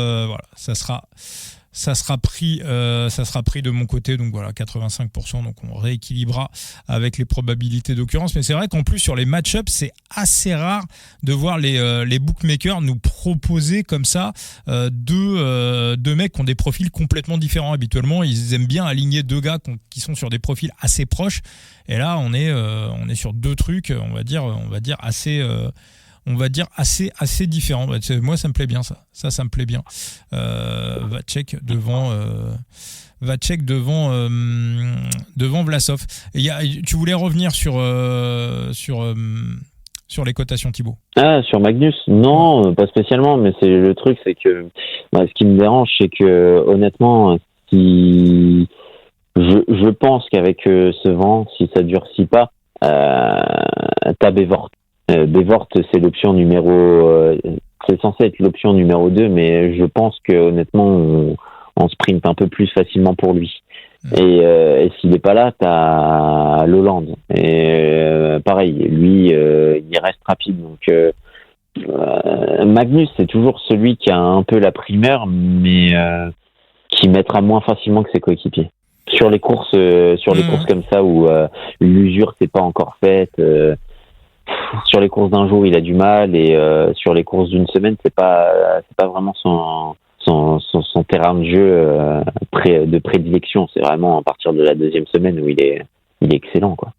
pris de mon côté, donc voilà, 85%, donc on rééquilibrera avec les probabilités d'occurrence. Mais c'est vrai qu'en plus sur les match-ups, c'est assez rare de voir les bookmakers nous proposer comme ça deux mecs qui ont des profils complètement différents. Habituellement, ils aiment bien aligner deux gars qui sont sur des profils assez proches, et là on est sur deux trucs, on va dire assez différent. Moi, ça me plaît bien, ça. Ça me plaît bien. Vacek devant Vlasov. Tu voulais revenir sur les cotations, Thibaut? Sur Magnus? Non, pas spécialement, mais le truc, c'est que ce qui me dérange, c'est que honnêtement, je pense qu'avec ce vent, si ça durcit pas, t'as Bevort. Bevort, c'est l'option c'est censé être l'option numéro 2, mais je pense que honnêtement, on sprint un peu plus facilement pour lui. Et s'il n'est pas là, t'as Lowland. Et pareil, lui, il reste rapide. Donc Magnus, c'est toujours celui qui a un peu la primeur, mais qui mettra moins facilement que ses coéquipiers. Sur les courses comme ça où l'usure s'est pas encore faite. Sur les courses d'un jour, il a du mal, et sur les courses d'une semaine, c'est pas vraiment son terrain de jeu de prédilection. C'est vraiment à partir de la deuxième semaine où il est excellent, quoi.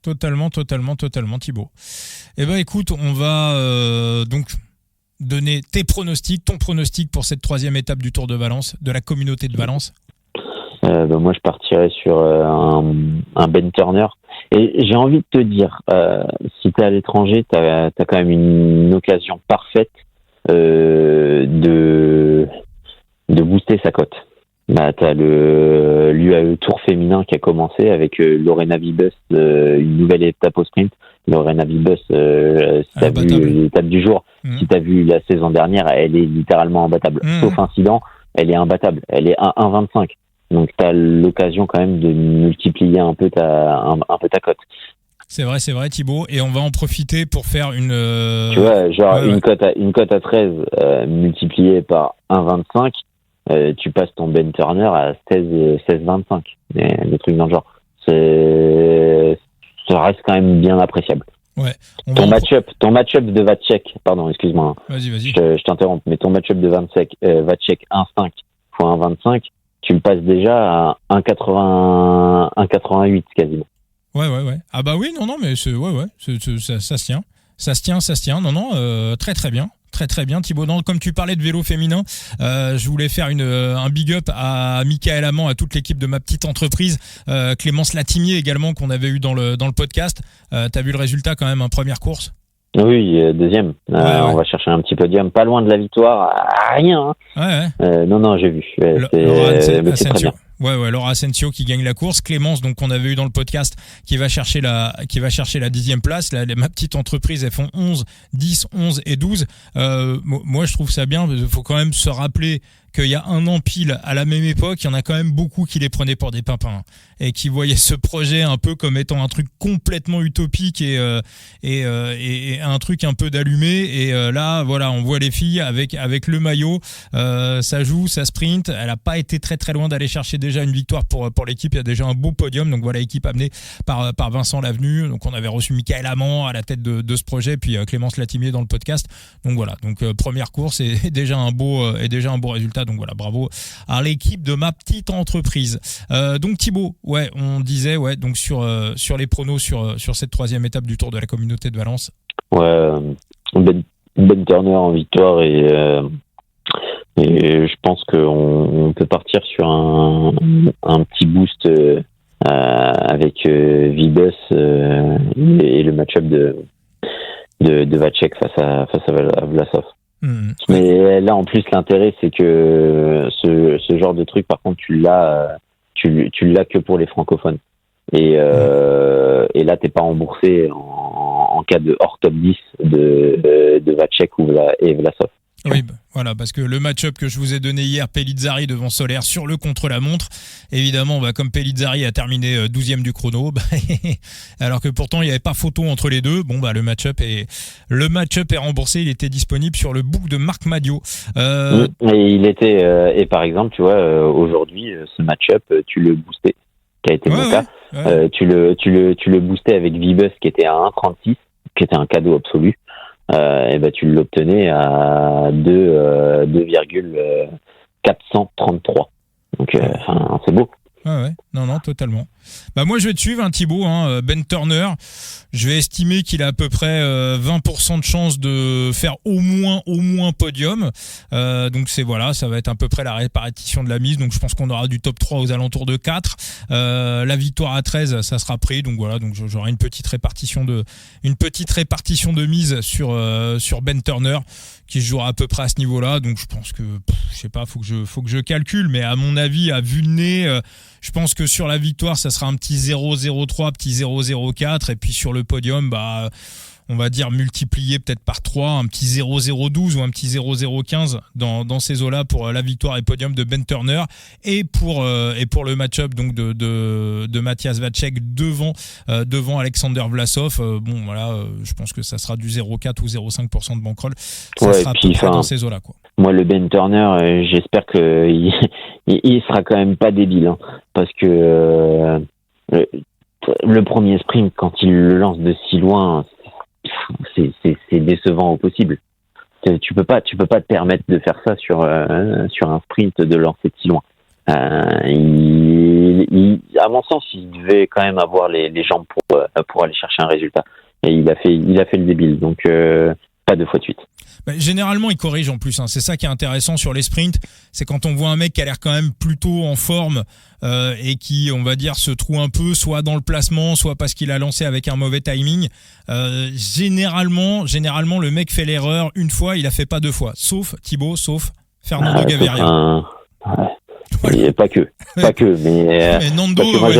Totalement, Thibaut. Eh ben, écoute, on va donc donner ton pronostic pour cette 3e étape du Tour de Valence, de la communauté de Valence. Moi, je partirais sur un Ben Turner. Et j'ai envie de te dire, si t'es à l'étranger, t'as quand même une occasion parfaite de booster sa cote. Bah, t'as l'UAE Tour féminin qui a commencé avec Lorena Wiebes, une nouvelle étape au sprint. Lorena Wiebes, si t'as vu l'étape du jour, si t'as vu la saison dernière, elle est littéralement imbattable. Sauf incident, elle est imbattable. Elle est 1,25. Donc t'as l'occasion quand même de multiplier un peu ta cote. C'est vrai Thibaut, et on va en profiter pour faire une tu vois, genre une cote à 13 multipliée par 1,25, tu passes ton Ben Turner à 16,25. Des trucs dans le genre. Ça reste quand même bien appréciable. Ouais. Ton match-up de Vacek, pardon, excuse-moi. Vas-y. Je t'interromps, mais ton match-up de Vacek 1,5 fois 1,25, tu le passes déjà à 1,88 quasiment. Ouais. Ah bah oui, non, mais ça se tient. Non, très bien. Très bien, Thibaut. Comme tu parlais de vélo féminin, je voulais faire un big up à Michael Amand, à toute l'équipe de ma petite entreprise, Clémence Latimier également, qu'on avait eu dans le podcast. T'as vu le résultat quand même, première course? Oui, deuxième. Ouais. On va chercher un petit podium, pas loin de la victoire, rien. Hein. Ouais. Non, j'ai vu. C'est très bien. Ouais, Laura Asensio qui gagne la course, Clémence donc qu'on avait eu dans le podcast qui va chercher la 10e place. Ma petite entreprise, elles font 11, 10, 11 et 12. Moi je trouve ça bien, il faut quand même se rappeler qu'il y a un an pile, à la même époque, il y en a quand même beaucoup qui les prenaient pour des pimpins et qui voyaient ce projet un peu comme étant un truc complètement utopique et un truc un peu d'allumé. Et là, voilà, on voit les filles avec le maillot, ça joue, ça sprint. Elle a pas été très très loin d'aller chercher déjà une victoire pour l'équipe. Il y a déjà un beau podium. Donc voilà, équipe amenée par Vincent Lavenu. Donc on avait reçu Michael Amand à la tête de ce projet, puis Clémence Latimier dans le podcast. Donc voilà, première course et déjà un beau résultat. Donc voilà, bravo à l'équipe de ma petite entreprise. Donc Thibaut, ouais, on disait, ouais, donc sur les pronos sur cette troisième étape du Tour de la Communauté de Valence. Ouais, Ben Turner en victoire et je pense qu'on peut partir sur un petit boost avec Wiebes et le match-up de Vacek face à Vlasov. Mais là, en plus, l'intérêt, c'est que ce genre de truc, par contre, tu l'as que pour les francophones. Et là, t'es pas remboursé en cas de hors top 10 de Vacek et Vlasov. Oui, voilà, parce que le match-up que je vous ai donné hier, Pellizzari devant Soler sur le contre-la-montre, évidemment, comme Pellizzari a terminé 12e du chrono, alors que pourtant il n'y avait pas photo entre les deux, le match-up est remboursé, il était disponible sur le book de Marc Madiot. Et par exemple, tu vois, aujourd'hui, ce match-up, tu le boostais, qui a été mon cas. Ouais. Tu le boostais avec Wiebes qui était à 1,36, qui était un cadeau absolu. Tu l'obtenais à 2,433. Donc, c'est beau. Ouais. Non, totalement. Moi, je vais te suivre, Thibaut. Ben Turner, je vais estimer qu'il a à peu près 20% de chance de faire au moins podium. Donc, ça va être à peu près la répartition de la mise. Donc, je pense qu'on aura du top 3 aux alentours de 4. La victoire à 13, ça sera pris. Donc, voilà. Donc, j'aurai une petite répartition de mise sur Ben Turner qui se jouera à peu près à ce niveau-là. Donc, je pense que, je sais pas, faut que je calcule. Mais à mon avis, à vue de nez, je pense que sur la victoire, ça sera un petit 0,03, petit 0,04. Et puis sur le podium, on va dire multiplié peut-être par 3, un petit 0,012 ou un petit 0,015 dans ces eaux-là pour la victoire et podium de Ben Turner. Et pour le match-up donc de Matthias Vacek devant Alexander Vlasov. Je pense que ça sera du 0,4 ou 0,5% de bankroll. Ça sera à peu près dans ces eaux-là, quoi. Moi, le Ben Turner, j'espère qu'il il sera quand même pas débile, parce que le premier sprint, quand il le lance de si loin, c'est décevant au possible. Tu peux pas te permettre de faire ça sur un sprint, de lancer de si loin. À mon sens, il devait quand même avoir les jambes pour aller chercher un résultat. Et il a fait le débile. Donc pas 2 fois de suite. Bah, généralement, il corrige en plus. Hein. C'est ça qui est intéressant sur les sprints. C'est quand on voit un mec qui a l'air quand même plutôt en forme et qui, on va dire, se trouve un peu soit dans le placement, soit parce qu'il a lancé avec un mauvais timing. Généralement, le mec fait l'erreur une fois, il a fait pas 2 fois. Sauf Thibaut, sauf Fernando Gaviria. Voilà. Pas que, mais Nando, moi,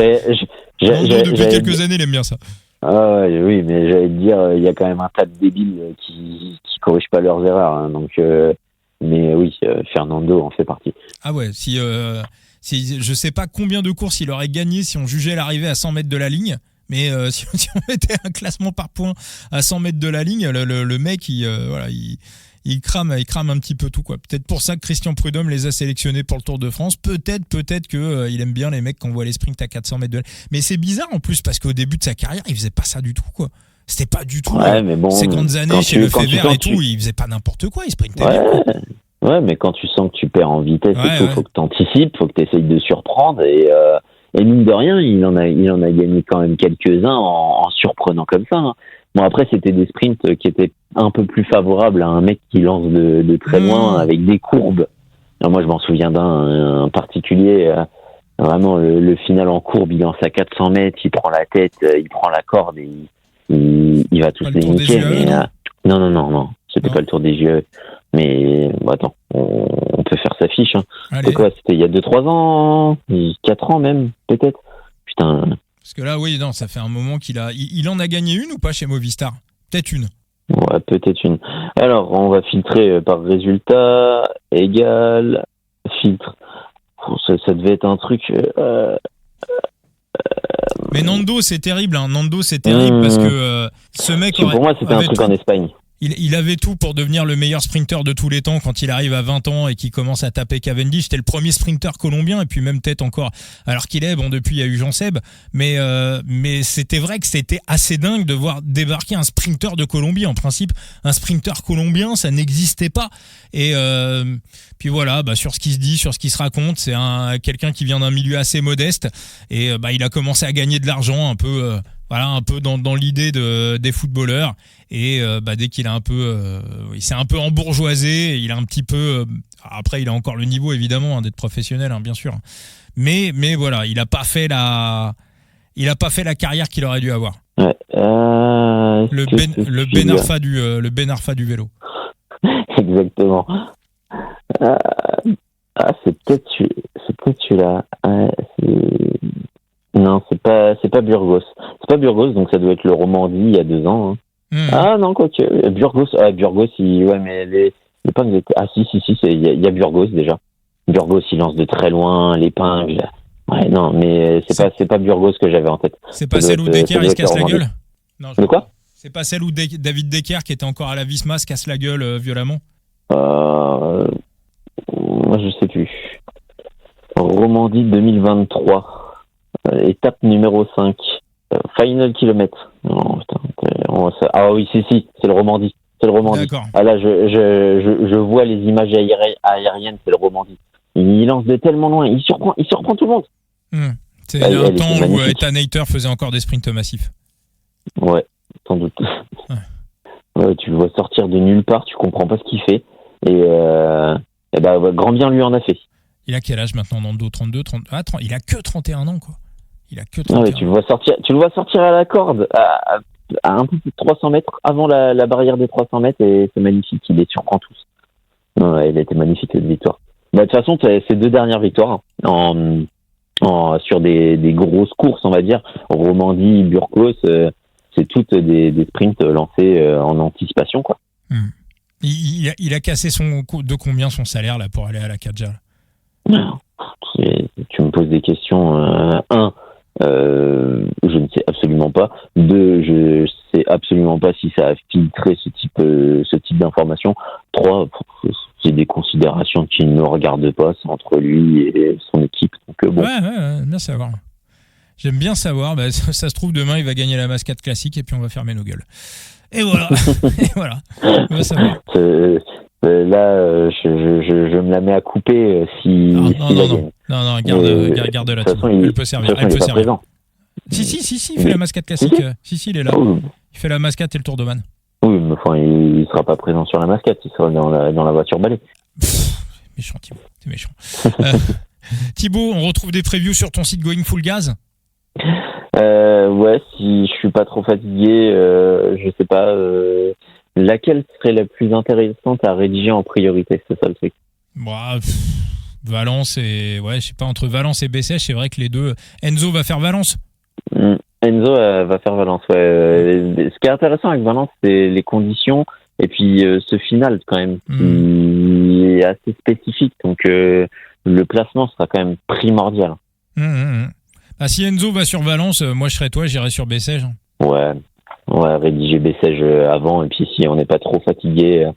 Nando depuis quelques années, il aime bien ça. Oui, mais j'allais te dire, il y a quand même un tas de débiles qui corrigent pas leurs erreurs. Hein, donc, mais oui, Fernando en fait partie. Ah ouais, si je sais pas combien de courses il aurait gagné si on jugeait l'arrivée à 100 mètres de la ligne, mais si on mettait un classement par points à 100 mètres de la ligne, le mec, il crame un petit peu tout, quoi. Peut-être pour ça que Christian Prudhomme les a sélectionnés pour le Tour de France. Peut-être que il aime bien les mecs qu'on voit les sprints à 400 mètres de la ligne. Mais c'est bizarre en plus parce qu'au début de sa carrière, il faisait pas ça du tout, quoi. C'était pas du tout. Mais bon, ces grandes années chez Lefebvre et tout, il faisait pas n'importe quoi, il sprintait bien, quoi. Ouais, mais quand tu sens que tu perds en vitesse et tout, faut que tu anticipes, faut que tu essayes de surprendre et mine de rien, il en a gagné quand même quelques-uns en surprenant comme ça. Hein. Bon, après, c'était des sprints qui étaient un peu plus favorables à un mec qui lance de très loin avec des courbes. Alors moi, je m'en souviens d'un en particulier, vraiment le final en courbe, il lance à 400 mètres, il prend la tête, il prend la corde et il va tous les niquer. Non, c'était pas le Tour des JE. Mais bon, attends, on peut faire sa fiche. Hein. C'était quoi ? C'était il y a 2-3 ans, 4 ans même, peut-être. Putain. Parce que là, oui, non, ça fait un moment il en a gagné une ou pas chez Movistar ? Peut-être une. Ouais, peut-être une. Alors, on va filtrer par résultat, égal, filtre. Ça devait être un truc... Mais Nando, c'est terrible. Hein. Nando, c'est terrible parce que ce mec... Pour moi, c'était un truc en Espagne. Il avait tout pour devenir le meilleur sprinter de tous les temps quand il arrive à 20 ans et qu'il commence à taper Cavendish. C'était le premier sprinter colombien et puis même peut-être encore, alors qu'il est, bon, depuis il y a eu Jean Seb, mais c'était vrai que c'était assez dingue de voir débarquer un sprinter de Colombie. En principe, un sprinter colombien, ça n'existait pas. Et puis voilà, sur ce qui se dit, sur ce qui se raconte, c'est quelqu'un qui vient d'un milieu assez modeste et il a commencé à gagner de l'argent un peu dans l'idée des footballeurs. Et dès qu'il a il s'est un peu embourgeoisé, il a un petit peu après il a encore le niveau évidemment d'être professionnel, bien sûr. Mais voilà, il a pas fait la carrière qu'il aurait dû avoir. Ouais, le Ben Arfa du vélo. Exactement. C'est peut-être celui-là. Non, c'est pas Burgos. C'est pas Burgos, donc ça doit être le Romandie il y a 2 ans. Hein. Ah non, quoique. Burgos, mais l'épingle était... Ah si, il y a Burgos déjà. Burgos, il lance de très loin, l'épingle. Ouais, non, mais c'est pas Burgos que j'avais en tête. C'est pas celle où Decker il se casse la gueule ? Non. De quoi ? C'est pas celle où David Decker, qui était encore à la Visma, se casse la gueule violemment ? Moi, je sais plus. Romandie 2023. Étape numéro 5. Final kilomètre. Non, putain. Ah oui, si, c'est le Romandie. C'est le Romandie. D'accord. Ah là, je vois les images aériennes, c'est le Romandie. Il lance de tellement loin, il surprend tout le monde. C'est un temps où Ethan Hayter faisait encore des sprints massifs. Ouais, sans doute. Ouais, tu le vois sortir de nulle part, tu comprends pas ce qu'il fait. Et grand bien lui en a fait. Il a quel âge maintenant, Nando ? 32, 30... Ah, il a que 31 ans, quoi. Il a que 31 ans. Tu le vois sortir à la corde, à un peu plus de 300 mètres, avant la barrière des 300 mètres, et c'est magnifique, il les surprend tous. Ouais, il a été magnifique, cette victoire. De toute façon, ces 2 dernières victoires, sur des grosses courses, on va dire, Romandie, Burgos, c'est toutes des sprints lancés en anticipation, quoi. Il a cassé de combien son salaire là pour aller à la Kadja ? Tu me poses des questions. 1, je ne sais absolument pas. 2, je sais absolument pas si ça a filtré ce type d'informations. 3, c'est des considérations qui ne regardent pas, c'est entre lui et son équipe. Donc bon. Ouais, bien savoir. J'aime bien savoir. Ça se trouve demain il va gagner la Mascate classique et puis on va fermer nos gueules. Et voilà. On va savoir. Là, je me la mets à couper si la gagne. Non, garde-la. De toute façon, elle peut servir. Elle peut servir. Si, il fait la Mascate classique. Si, il est là. Il fait la Mascate et le Tour de Man. Oui, mais enfin, il sera pas présent sur la mascate, il sera dans la voiture balai. Méchant Thibaut, c'est méchant. Thibaut, on retrouve des previews sur ton site Going Full Gas? Ouais, si je suis pas trop fatigué, je sais pas, laquelle serait la plus intéressante à rédiger en priorité, c'est ça le truc. Bah, Valence et je sais pas, entre Valence et Bessèges, c'est vrai que les deux. Enzo va faire Valence. Enzo va faire Valence, ouais. Ce qui est intéressant avec Valence, c'est les conditions et puis ce final quand même qui est assez spécifique, donc le placement sera quand même primordial. Ah, si Enzo va sur Valence, moi je serais toi, j'irais sur Bessèges. Ouais, rédiger Bessèges avant, et puis si on n'est pas trop fatigué,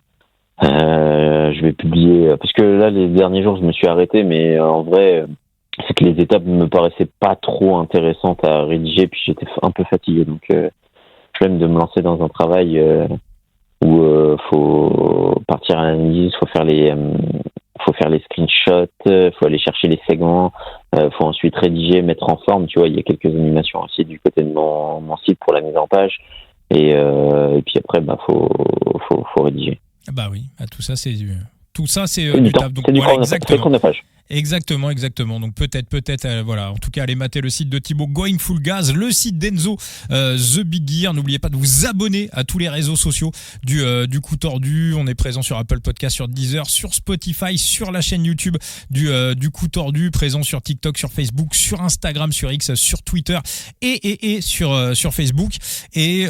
je vais publier, parce que là les derniers jours je me suis arrêté, mais en vrai c'est que les étapes me paraissaient pas trop intéressantes à rédiger, puis j'étais un peu fatigué, donc flemme de me lancer dans un travail où faut partir à l'analyse, faut faire les screenshots, faut aller chercher les segments, faut ensuite rédiger, mettre en forme, tu vois, il y a quelques animations aussi du côté de mon site pour la mise en page, et puis après faut rédiger. Bah oui, tout ça c'est du du taf. Donc c'est du voilà, chronophage. Exactement. Donc peut-être, voilà. En tout cas, allez mater le site de Thibaut, Going Full Gas, le site d'Enzo, The Big Gear. N'oubliez pas de vous abonner à tous les réseaux sociaux du Coup Tordu. On est présent sur Apple Podcast, sur Deezer, sur Spotify, sur la chaîne YouTube du Coup Tordu, présent sur TikTok, sur Facebook, sur Instagram, sur X, sur Twitter et sur Facebook. Et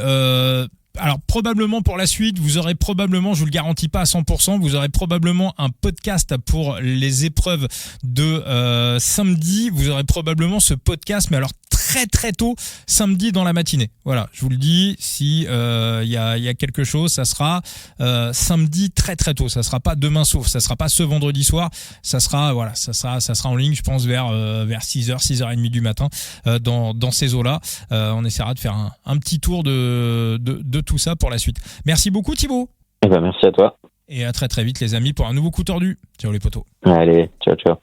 alors probablement pour la suite, vous aurez probablement, je vous le garantis pas à 100%, vous aurez probablement un podcast pour les épreuves de samedi. Vous aurez probablement ce podcast, mais alors très très tôt, samedi dans la matinée. Voilà, je vous le dis, si y a quelque chose, ça sera samedi très très tôt. Ça sera pas demain sauf, ça sera pas ce vendredi soir. Ça sera en ligne, je pense vers 6h, 6h30 du matin dans ces eaux-là. On essaiera de faire un petit tour de tout ça pour la suite. Merci beaucoup Thibaut. Merci à toi. Et à très très vite les amis pour un nouveau Coup Tordu. Ciao les potos. Allez, ciao.